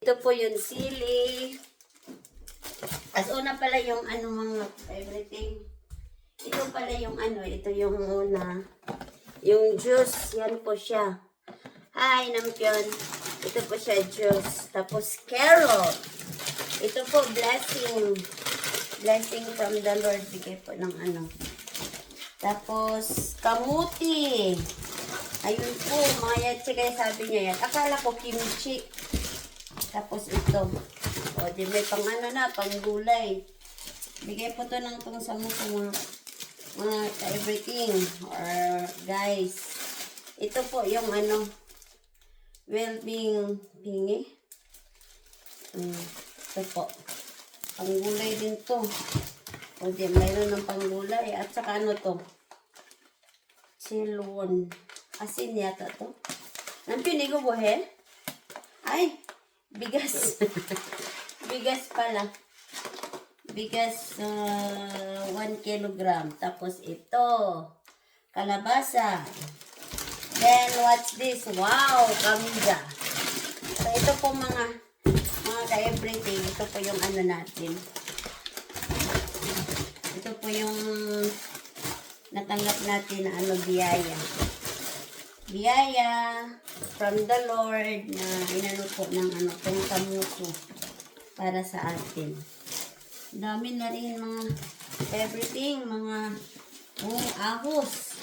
Ito po yung sili. As una pala yung ano mga everything. Ito pala yung ano, ito yung una. Yung juice, yan po siya. Hi, Nampion. Ito po siya, juice. Tapos carrot. Ito po, blessing. Blessing from the Lord. Bigay po ng ano. Tapos, kamuti. Ayun po, mga yatsi kaya sabi niya yan. Akala ko kimchi. Tapos ito. O, di may pang ano na, pang gulay. Bigay po to ng tong sa mga everything. Or, guys. Ito po yung ano, well-being pingi. Ito po. Panggulay din to. O di, mayroon ng panggulay. At saka ano to? Silon. Asin yata to. Nampinig ko buhe? Ay, bigas. Bigas pala. Bigas 1 kilogram. Tapos ito. Kalabasa. Then, what's this? Wow, kamida. So, ito po mga ka-everything. Ito po yung ano natin. Ito po yung natanggap natin na ano, biyaya. Biyaya from the Lord na inano po ng ano, itong kamuso para sa atin. Dami na rin mga everything, mga ahos.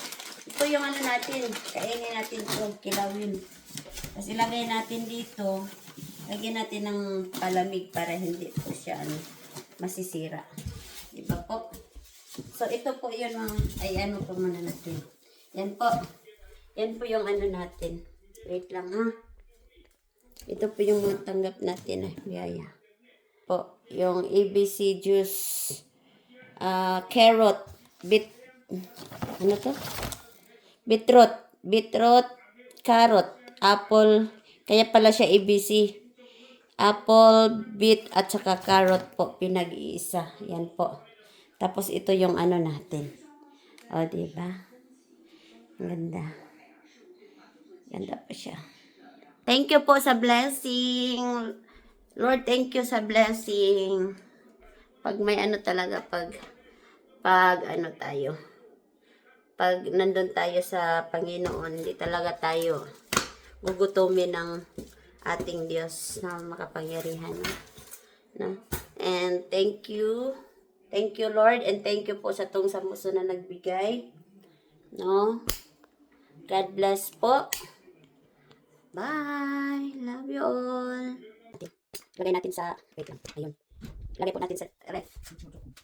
Ito yung ano natin, kainin natin ito, kilawin. Tapos ilagay natin dito, lagyan natin ng palamig para hindi po siya ano, masisira. Diba po? So, ito po yun mga, ay ano po muna natin. Yan po. Yan po yung ano natin. Wait lang ha. Ito po yung matanggap natin na biyaya. Po, yung ABC juice, carrot, ano to? Beetroot, carrot, apple, kaya pala siya ABC. Apple, beet, at saka carrot po, pinag-iisa. Yan po. Tapos ito yung ano natin. O, diba? Ganda. Ganda po siya. Thank you po sa blessing. Lord, thank you sa blessing. Pag may ano talaga, pag ano tayo, pag nandun tayo sa Panginoon, hindi talaga tayo gugutumin ng ating Diyos na makapangyarihan. No? And thank you. Thank you, Lord. And thank you po sa tong samuso na nagbigay. No? God bless po. Bye. Love you all. Lagay natin sa, wait lang, ayun. Lagay po natin sa ref.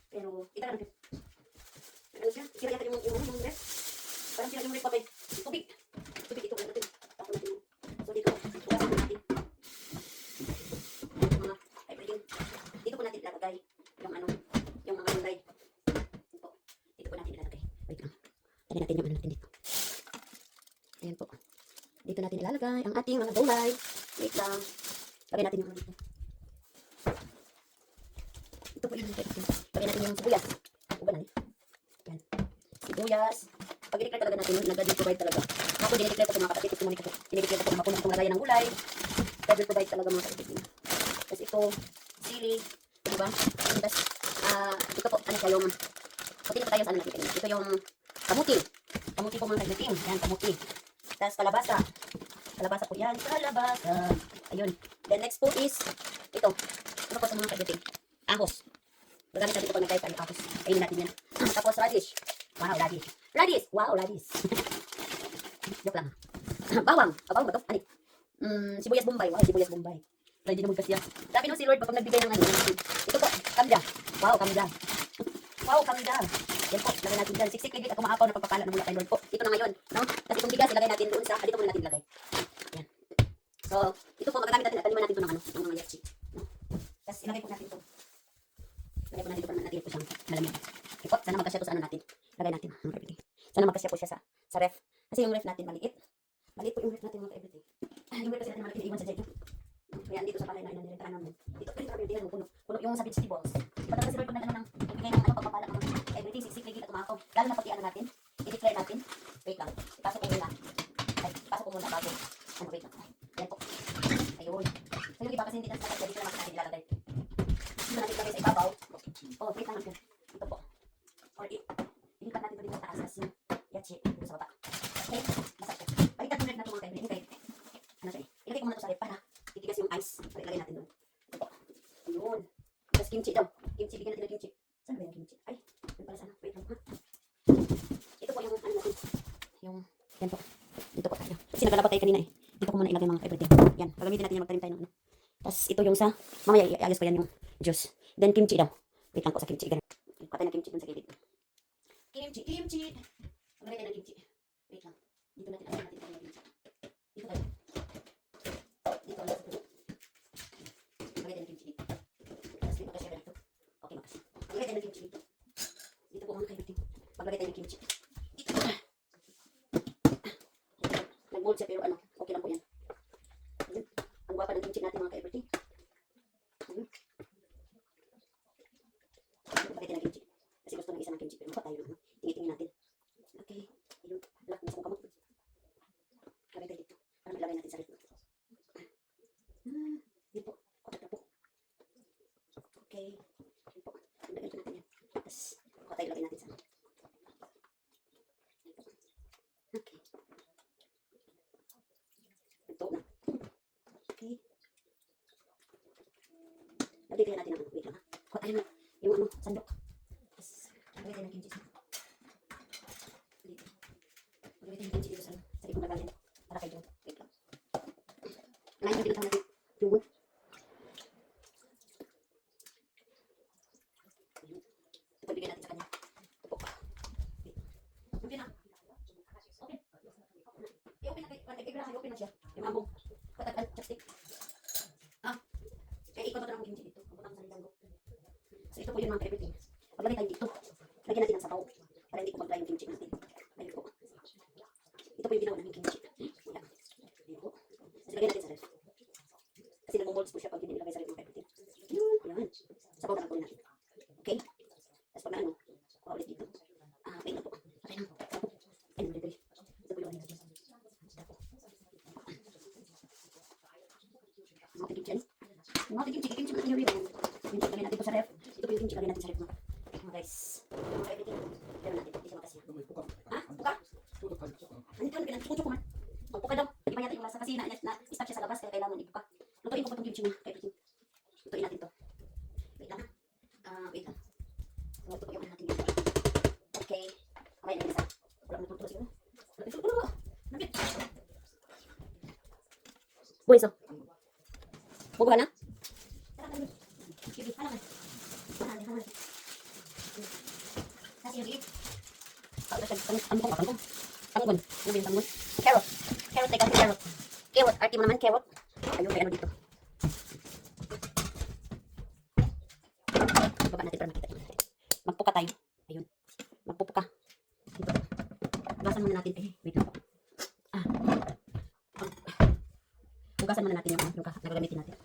Pero, ito lang. Ano siya? Sira yata yung ref. Parang sira yung ref pa kay tubig. Tubig ito. Natin. Tapos natin. So, dito. Tugasan natin. Mga, everything. Dito po natin ilalagay yung ano, yung mga gulay. Dito po natin ilalagay. Wait lang. Tali natin yung ano natin dito. Ayan po. Dito natin ilalagay ang ating mga gulay. Wait lang. Lagay natin yung ano dito. Ito po yung lagay natin yung sibuyas. Uban na eh. Yan. Sibuyas. Pag i-declare talaga natin yun, nag-provide talaga. Ako dinideclare ko sa mga kapatid. Dinideclare ko sa mga punong lagayan ng gulay. Nag-provide talaga mga kapatid. Tapos ito, sili. Diba? Tapos, ito po, ano siya yung, pati na po tayo sa ano natin. Ito yung kamuti. Kamuti po mga kapatid. Yan, kamuti. Tapos kalabasa. Kalabasa po yan. Kalabasa. Ayun. Then next po is, ito. Ito po sa mga kapatid. Ahos. Magamit natin ito pag nagkaya tayo ahos. Kainin natin yan. Tapos radish. Wow, radish. Radish! Wow, radish. Joke lang. Bawang. Bawang ba ito? Ani? Sibuyas Bombay. Wow, sibuyas Bombay. Ready na magkasya. Sabi nung si Lord pag nagbigay ng ano. Ito po, kamja. Wow, kamja. Wow, kamja. Yan po, lagay natin dyan. Siksik ligit at kumaapaw na pagpapala ng mula kay Lord po. Ito na ngayon. No? Tapos itong bigas, ilagay natin doon sa, dito muna natin ilagay. Yan. So, ito po, magagamit natin at taniman natin ito ng ano, ng mga yatsi. No? Tapos ilagay po natin ito. Lagay po natin ito para natin ito siyang malamig. Okay po, sana magkasya ito sa ano natin. Lagay natin. Sana magkasya po siya sa ref. Kasi yung ref natin maliit. Maliit po yung ref natin mga everything. Yung ref kasi natin maliit, iwan sa dyan. Kaya dito sa bahay na inanirintahan namin. Dito, tingnan mo, puno yung sa vegetables. Iba talaga si Lord pag nag-ano ng, nagbigay ng ano, pagpapala ng everything, siksik, ligit at umakaw. Lalo na pati ano natin, i-declare natin. Wait lang, ipasok ko muna. Ay, ipasok ko muna bago. Ano, wait lang. Yan po. Ayun. So yung iba kasi Kasi hindi na sa dito naman natin ilalagay. Dito natin ilagay sa ibabaw. Oh, wait lang natin. Ito po. Or ilipat natin ito dito sa taas kasi yung yachi dito sa baba. Okay? Masarap po. Baliktad mo na ito mga kaibigan. Okay. Ano siya eh? Ilagay ko muna ito sa rep para titigas yung ice. Para ilagay natin doon. Ito po. Ayun. Tapos kimchi daw. Kimchi. Bigyan natin ng kimchi. Saan ba yung kimchi? Ay, yun pala sana. Wait lang ha. Ito po yung ano natin. Yung, yan po. Dito po tayo. Kasi naglalabot tayo kanina eh. Dito ko muna ilagay mga everything. Yan. Gagamitin natin yung magtanim tayo ng ano. Tapos ito yung sa, mamaya iayos pa yan yung juice. Then kimchi daw. Wait lang ko sa kimchi. Ganun. Patay na kimchi dun sa gilid. Kimchi. Maglagay tayo ng kimchi. Wait lang. Dito natin ayun natin tayo ng kimchi. Dito tayo. Dito lang sa puso. Maglagay tayo ng kimchi dito. Tapos may makasya dito. Okay, makasya. Maglagay tayo ng kimchi dito. Dito po mga kaibigan. Maglagay tayo ng kimchi. Dito. Nag-mold siya pero ano, okay lang po yan. Ayun. Ang guwapa ng kimchi natin mga ka-everything. Ayun. Maglagay tayo ng kimchi. Kasi gusto ng isa ng kimchi pero mapa tayo ng tingin-tingin natin. Okay. Ayun. Wala, nasa kong kamot. Lagay tayo dito. Para maglagay natin sa rito. Yun po. Kotak na po. Okay. Yun po. Lagyan po natin yan. Tapos, kotak ilagay natin sa yun po. Okay. Ito na. Okay. Lagay tayo natin ng ano. Wait lang ha. Kotak na yung ano, sandok. Tapos, lagay tayo ng kimchi sa dito. Lagay tayo ng kimchi dito sa likong lagayan. Para kay John. Wait lang. Ngayon natin natin yung wood. Ayun. Ito bigyan natin sa kanya. Ito po. Wait. Okay na. Okay. I-open na kayo. I-open na siya. Yung ambong. Katagal. Chopstick. Ah. Kaya ikot na ng kimchi dito. Ang butang sa lilang ko. So ito po yun mga everything. Paglagay tayo dito. Lagyan natin ng sabaw. Para hindi po mag-dry yung kimchi natin. Ayun po. Ito po yung ginawa namin kimchi. Ayan. Ayun po. Kasi lagyan natin sa ref. Kasi nag-molds po siya pag hindi nilagay sa ref mga everything. Yun. Ayan. Sabaw na lang po natin. Okay. Tapos pag na ano, kuha ulit dito. Wait lang po. Okay lang. Ayun, dali. Ito po yung ano natin. Ito po. Mga kimchi. Mga kimchi natin yung rib. Kimchi lagyan natin po sa ref. Ito po yung kimchi lagyan natin sa ref. Mga guys. Mga everything. Pero natin. Hindi siya makasya. Ha? Puka? Nandito na pinag-pucho ko man. Magpuka daw. Iba yata yung lasa kasi na-start siya sa labas kaya kailangan ipuka. Lutuin ko po itong kimchi mo. Kaya lutuin natin to. Wait lang ha. Wait lang. So, ito po yung ano natin dito. Okay. Okay na yung isa. Wala mo tutulo siguro. Wala. Nabit. Buwis o. Bubuhan na? Sige, halang. Halang. Kasi yung iip. Tanggon. Ano ba yung tanggon? Carrot. Carrot, take out carrot. Carrot, arti mo naman, carrot. Ayun, may ano dito. Baba natin para makita. Magpuka tayo. Ayun. Magpupuka. Dito. Hugasan muna natin. Wait lang po. Hugasan muna natin yung nagagamitin natin.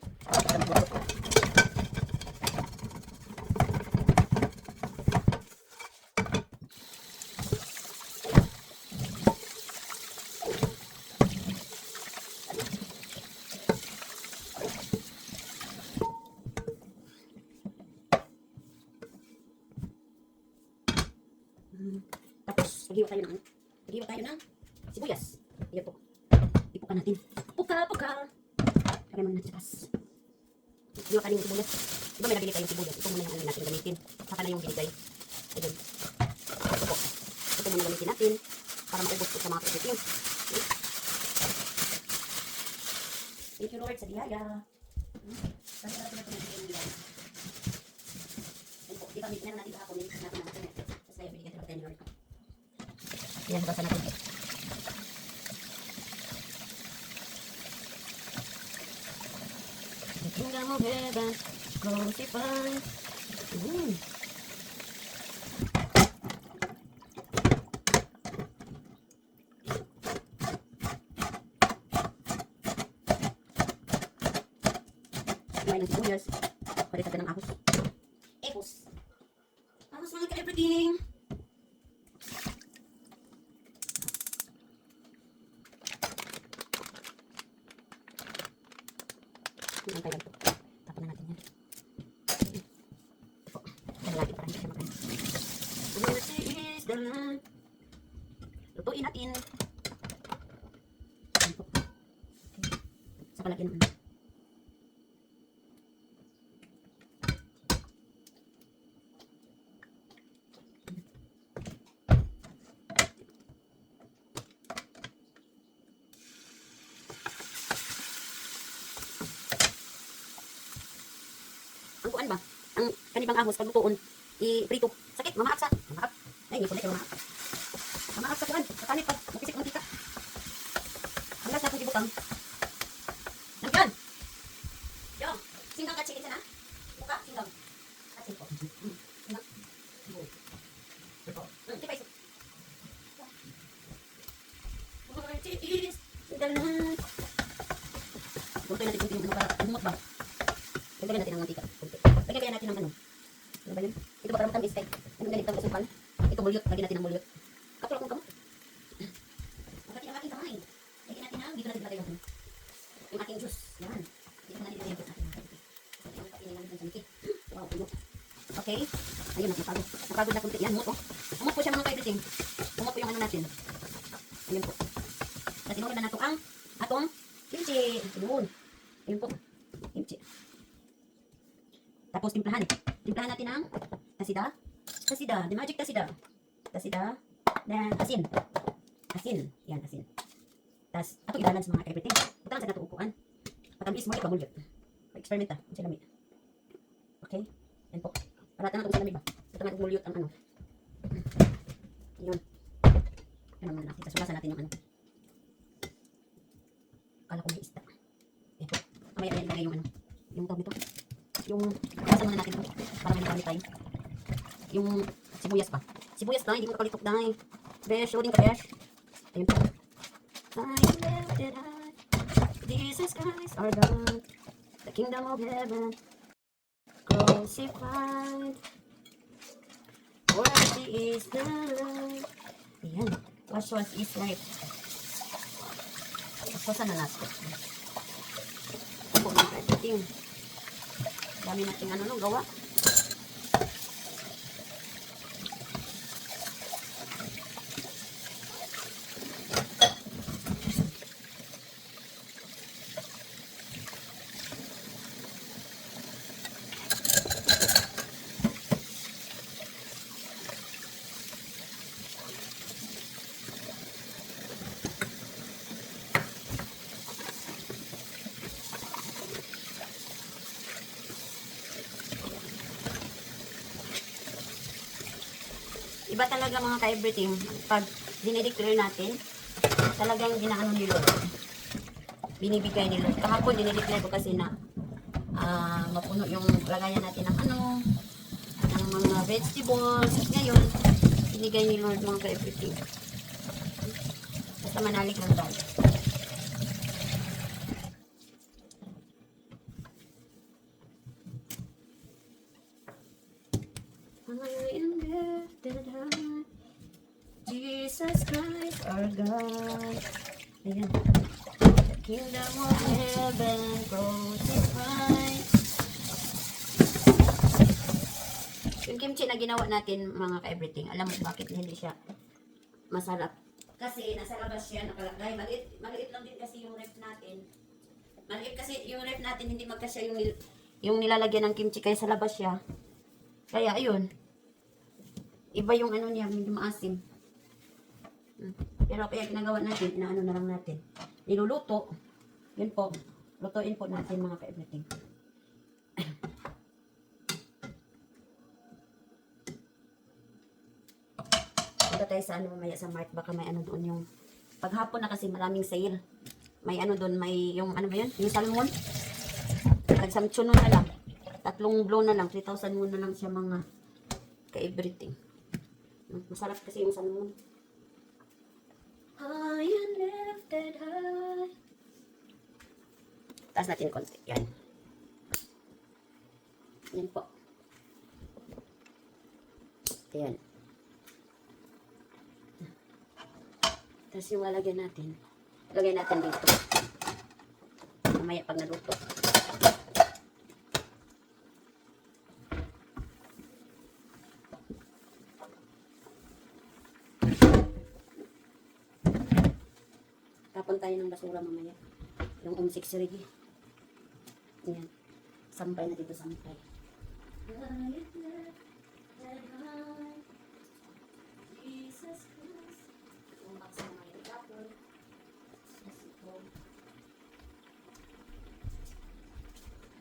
Tapos, maghiwa tayo ng sibuyas. Ayan po. Ipuka natin. Puka! Lagyan muna natin sa tas. Hiwa ka rin yung sibuyas. Diba may nabili tayong sibuyas? Ito muna yung natin gamitin. Saka na yung binigay. Ayan. Ito po. Ito muna gamitin natin para maubos po sa mga product yun. Thank you Lord sa biyaya. Kasi natin na ito ng biyaya. Ayan po. Diba meron natin kahapon. Meron natin natin. Tapos tayo binigyan tayo ni Lord. Ayan, hugasan natin. Tingnan mo, beba. Crucify. Kumain ng sibuyas. Palitan ka ng ahos. Epos. Ahos mga ka-everything. Ang tagal to. Taran. Lutuin natin. Ayan po. Sa palagyan naman. Ang kuan ba? Ang kanibang ahos pag lutuon, i-prito. Sakit, mamaak sa. Mamaak. Ay, hindi ko na mamaak. Mamaak sa kuan. Sa kanit pag mapisik ng mantika. Ang lasa kong ibutang. Nagyan! Yo! Singgang ka chicken sana? Buka? Singgang. Katsin po. Singgang. Tipa iso. Cheese! Singgang na. Lutuin natin yung ano para lumot ba? Lagyan natin ng mantika. Lagyan kaya natin ng ano? Ano ba yun? Ito ba karamutang steak? Anong ganito ang usukan? Ito bulyot. Lagyan natin ng bulyot. Katulak kong kamot. Magkati ang aking kamay. Lagyan natin ng, dito natin lagay yung aking juice. Yan. Dito natin lagay yung juice natin. Wow, puno. Okay. Ayun, napagod. Napagod na kunti. Yan, umot po. Umot po siya mga kaibigan. Umot po yung ano natin. Ayun po. Kasi nung na nato ang atong kimchi. Ayun. Ayun po. Kimchi. Tapos timplahan. Timplahan natin ang tasida. Tasida. The magic tasida. Tasida. Then asin. Asin. Yan, asin. Tapos, ato idalan sa mga kaibigan. Butalan sa nato upuan. Patambis mo ikaw bulyot. Experiment ta. Sa lami. Okay? Yan po. Para tanong sa lami ba? Ito nga bulyot ang ano. Yun. Yan naman natin. Tapos ulasan natin yung ano. Kala ko may isda. Yan po. Kamaya yan ilagay yung ano. Yung tawag nito. Yung ulasan muna natin ito. Para may nakamit tayo. Yung sibuyas pa. Sibuyas na. Hindi mo nakalitok dahil. Besh. Loading ka besh. Ayun po. I lifted high. Jesus Christ our God. The kingdom of heaven. Crucified. Worthy is the Lord. Ayan. Wash is right. Pasasan na natin. Ito po mga kaibigan. Dami nating ano nung gawa. Iba talaga mga ka-everything, pag dinideclare natin, talagang ginaano ni Lord. Binibigay ni Lord. Kahapon dinideclare ko kasi na mapuno yung lagayan natin ng ano, ng mga vegetables. Ngayon, binigay ni Lord mga ka-everything. Basta manalig lang tayo. Jesus Christ our God. Ayan. The kingdom of heaven crucified. Yung kimchi na ginawa natin mga ka-everything, alam mo bakit hindi siya masarap? Kasi nasa labas siya nakalagay. Maliit lang din kasi yung ref natin. Maliit kasi yung ref natin, hindi magkasya yung nilalagyan ng kimchi kaya sa labas siya. Kaya ayun. Iba yung ano niya, medyo maasim. Pero kaya ginagawa natin, inaano na lang natin. Niluluto. Yun po. Lutuin po natin mga ka-everything. Punta tayo sa ano mamaya sa Mart. Baka may ano doon yung paghapon na kasi maraming sale. May ano doon, may yung ano ba yun? Yung salmon. Nagsamtsuno na lang. 3 blow na lang. 3,000 won na lang siya mga ka-everything. Masarap kasi yung salmon. I am lifted high. Taas natin konti. Yan. Yan po. Yan. Tapos yung lalagyan natin. Lagyan natin dito. Mamaya pag naluto. lang tayo ng basura mamaya. Yung umsik sirigi. Yan. Sampay na dito, sampay. Jesus Christ. Umak sa mga itapon.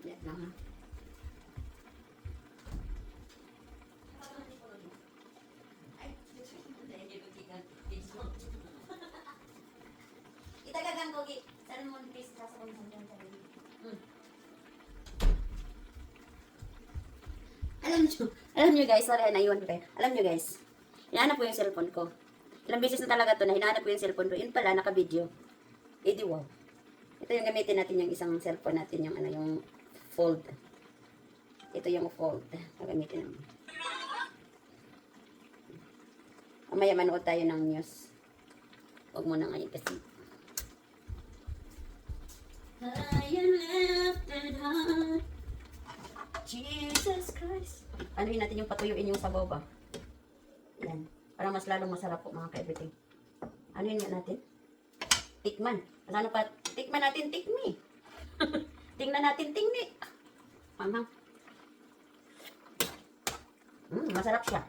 Yan lang ha. Itagagang kogi. Saan mo please sa kong sandang sarili. Alam nyo guys, sorry naiwan ko kayo. Alam nyo guys, hinahanap ko yung cellphone ko. Ilang beses na talaga to na hinahanap ko yung cellphone ko. Yun pala, naka-video. Eh di wow. Ito yung gamitin natin yung isang cellphone natin, yung ano, yung fold. Ito yung fold. Gagamitin naman. Mamaya manood tayo ng news. Huwag mo na ngayon kasi. I am lifted high. Jesus Christ. Ano yun natin yung patuyuin yung sabaw ba? Yan. Para mas lalong masarap po mga ka-everything. Ano yun nga natin? Tikman. Ano pa? Tikman natin, tikmi. Tingnan natin, tingni. Mamang. Masarap siya.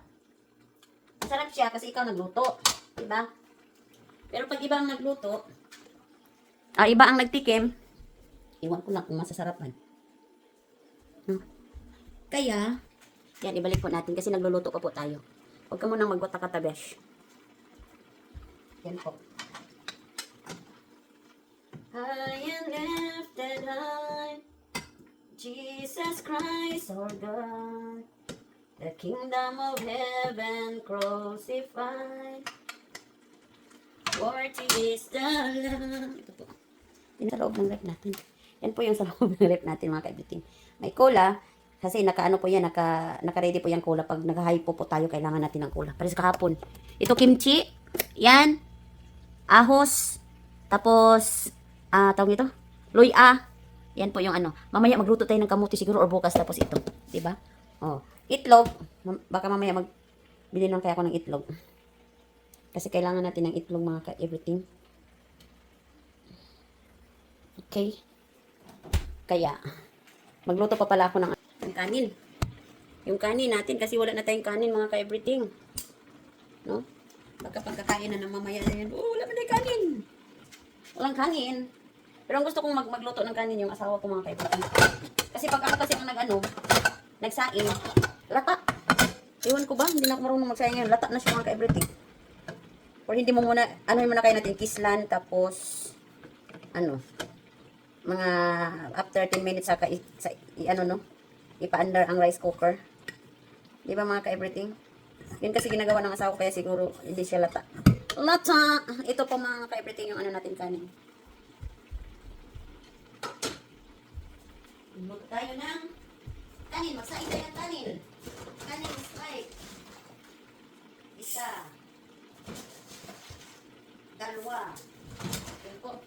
Masarap siya kasi ikaw nagluto. Diba? Pero pag iba ang nagluto, iba ang nagtikim, iwan ko lang kung masasarapan. Kaya, yan, ibalik po natin kasi nagluluto pa po tayo. Huwag ka munang magwata-kata, besh. Yan po. I am lifted high, Jesus Christ, our God, the kingdom of heaven crucified, worthy is the Lamb. Ito po. Yan sa loob ng rep natin. Yan po yung sa loob ng rep natin, mga kaibigan. May cola. Kasi naka-ano po yan, naka-ready po yung cola. Pag naka-hypo po tayo, kailangan natin ng cola. Pares kahapon. Ito kimchi. Yan. Ahos. Tapos, tawag ito? Luya. Yan po yung ano. Mamaya magluto tayo ng kamuti siguro or bukas tapos ito. Diba? Oh. Itlog. Baka mamaya magbili lang kaya ako ng itlog. Kasi kailangan natin ng itlog mga ka-everything. Okay. Kaya, magluto pa pala ako ng kanin. Yung kanin natin kasi wala na tayong kanin mga ka-everything. No? Baka pagkakain na ng mamaya na yan, wala na tayong kanin. Walang kanin. Pero ang gusto kong magluto ng kanin yung asawa ko mga ka-everything. Kasi pag ako kasi ang nagsaing, lata. Iwan ko ba? Hindi na ako marunong magsaing ngayon. Lata na siya mga ka-everything. Or hindi mo muna, ano yung muna kayo natin, kislan, tapos, mga after 10 minutes saka ipa-under ang rice cooker. Di ba mga ka-everything? Yun kasi ginagawa ng asawa ko kaya siguro hindi siya lata. Lata! Ito po mga ka-everything yung ano natin kanin. Luto tayo ng kanin. Magsaing tayo ng kanin. Kanin strike. Isa. Dalawa. Yun po.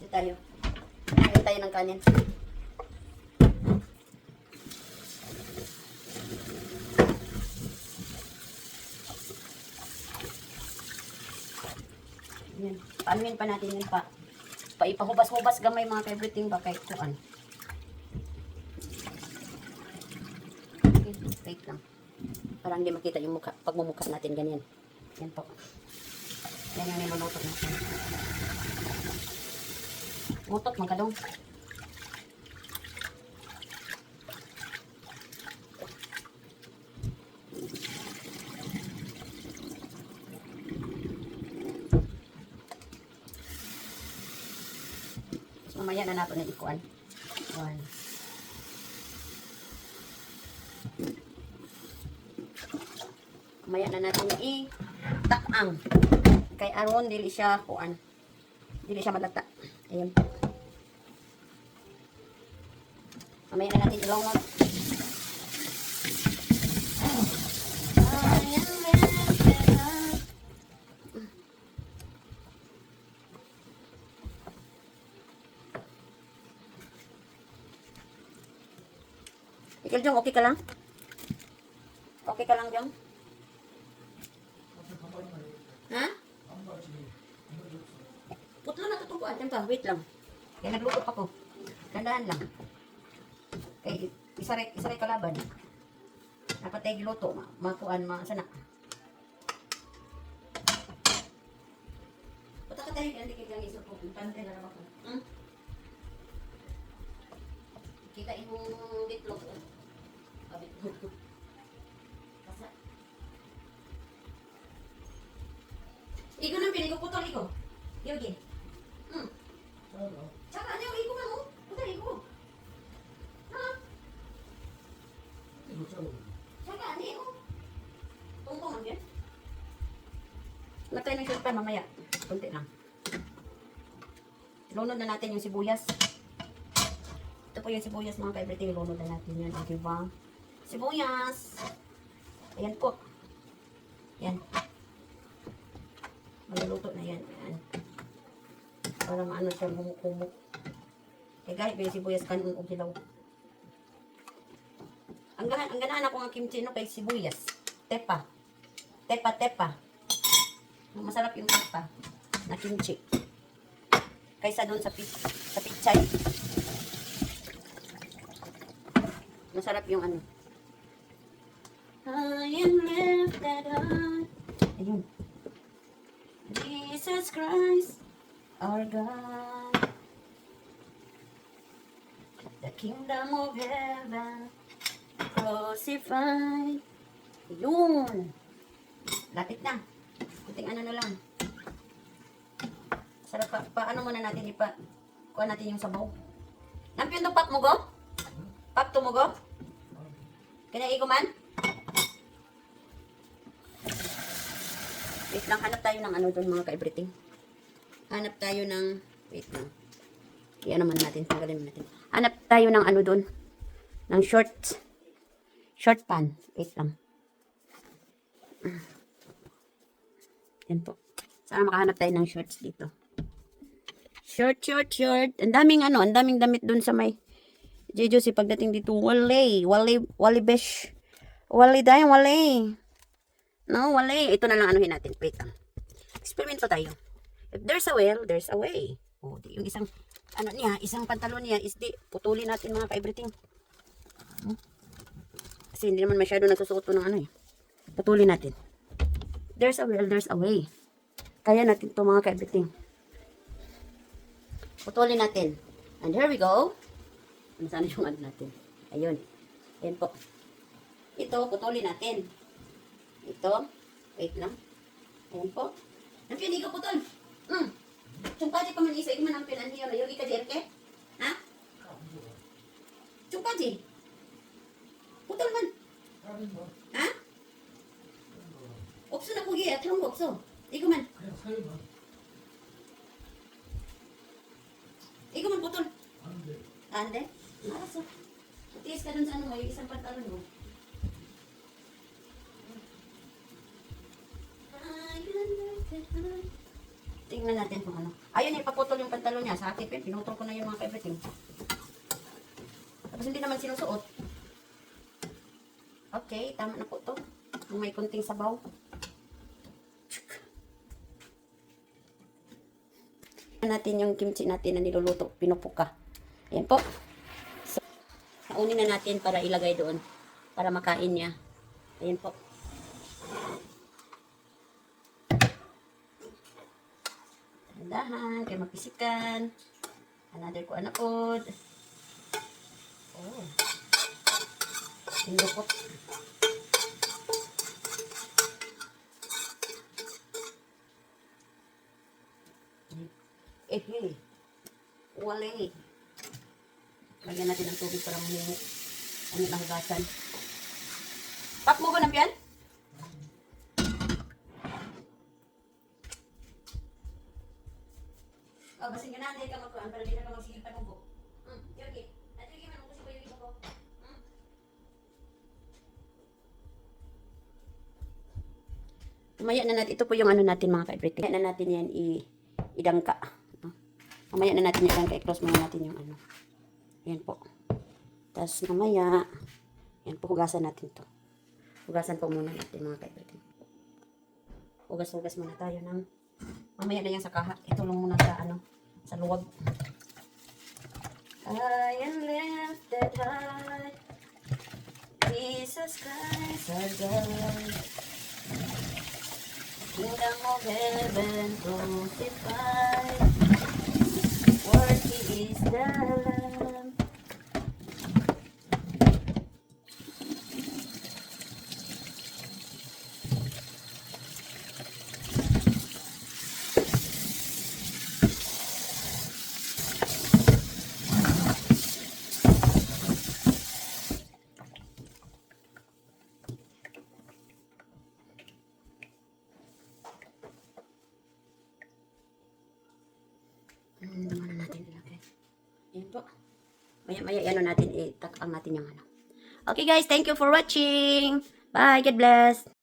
Ito tayo. Kain tayo ng kanin. Yan. Paanuin pa natin yun pa. Ipahubas-hubas gamay mga ka-everything ba kahit kuan. Okay, wait lang. Para hindi makita yung mukha, pagmumukha natin ganyan. Yan po. Yan yung niluto natin. Mutot man kadong. Mamaya na nato na ikuan. One. Mamaya na natin i-takang. Kay aron dili siya kuan. Dili siya malata. Ayan po. Mamaya na natin ilongot. Ikaw, Jong, okay ka lang? Okay ka lang, Jong? Ha? kuan pa, wait lang. Kaya nagluto pa ko. Dandahan lang. Kaya isaray kalaban. Dapat tayo giluto, makuan, sana. Pataka tayo, hindi kaya isip ko. Pantay na naman ko. Kita yung bitlog. Bitlog. Basa. Igo nang pili ko, putol igo. Yogi. Tsaka ano yung igo nga mo? Putol igo. Ha? Tsaka ano igo? Tungtong ang yan. Matay ng short pa mamaya. Kunti lang. Lunod na natin yung sibuyas. Ito po yung sibuyas mga ka-everything. Lunod na natin yan. Okay ba? Sibuyas. Ayan po. Yan. Maluluto na yan. Ayan. Para maano siya humuk-humuk. Eh kahit may sibuyas kanon o hilaw. Ang ganahan ako ng kimchi no kay sibuyas. Tepa. Tepa. Masarap yung tepa na kimchi. Kaysa doon sa pichay. Masarap yung ano. I am lifted high. Ayun. Jesus Christ, our God. The kingdom of heaven, crucified. Ayun. Lapit na. Kunting ano na lang. Sarap pa. Paano muna natin kuha natin yung sabaw. Lampion to pap mo go? Pap to mo go? Kaya man? Wait lang, hanap tayo ng ano doon mga ka-everything. Hanap tayo ng, wait lang. Iyan naman natin, tanggalin natin. Hanap tayo ng ano doon. Ng short pan. Wait lang. Yan po. Sana makahanap tayo ng shorts dito. Short. Ang daming damit doon sa may Jeju si pagdating dito. Wali besh. Wali. No, wali. Ito na lang anuhin natin. Wait lang. Eksperimento tayo. If there's a will, there's a way. Oh, yung isang isang pantalon niya is putulin natin mga ka-everything. Kasi hindi naman masyado nagsusuot ng ano eh. Putulin natin. There's a will, there's a way. Kaya natin ito mga ka-everything. Putulin natin. And here we go. Ano sana yung ano natin? Ayun. Ayan po. Ito, putulin natin. Ito. Wait lang. Ayan po. Nampiyan, ikaw putol. Chumpaji pa man isa. Ikaw man nampiyan. Ano yun? Yogi ka, Jerke? Ha? Chumpaji. Putol man. Ha? Okso na pugi. At lang okso. Ikaw man. Ikaw man putol. Ande? Araso. Tiis ka dun sa ano mo. Yung isang pantalon mo. Tingnan natin kung ano. Ayun, ipaputol yung pantalon niya. Sa akin, pinutol ko na yung mga ka-everything. Tapos hindi naman sinusuot. Okay, tama na po to. Kung may kunting sabaw. Natin yung kimchi natin na niluluto. Pinupuka. Ayan po. So, naunin na natin para ilagay doon. Para makain niya. Ayan po. Dahan, kay mapisikan. Another ko anapod. Oh. Indukot. Wali. Lagyan natin ng tubig para mahimok. Ano na hugasan. Pap mo ko na piyan? Oh, basing ka na, hindi ka magkuhan para di na ka magsigil pa ng buhok. Yogi. At Yogi man, kasi ba Yogi ko? Mamaya na natin, ito po yung ano natin mga ka-everything. Mamaya na natin yan idangka. Mamaya na natin idangka, i-close muna natin yung ano. Yan po. Tapos mamaya, yan po, hugasan natin to. Hugasan po muna natin mga ka-everything. Hugas muna tayo ng, mamaya na yan sa kaha. Itulong muna sa ano, sa Sa luwag. I am lifted high. Jesus Christ our God. Kingdom of heaven crucified. Worthy is the Lamb. Ano natin ilagay. Ayan po. Maya-maya, ano natin, itakang natin yung ano. Okay guys, thank you for watching. Bye, God bless.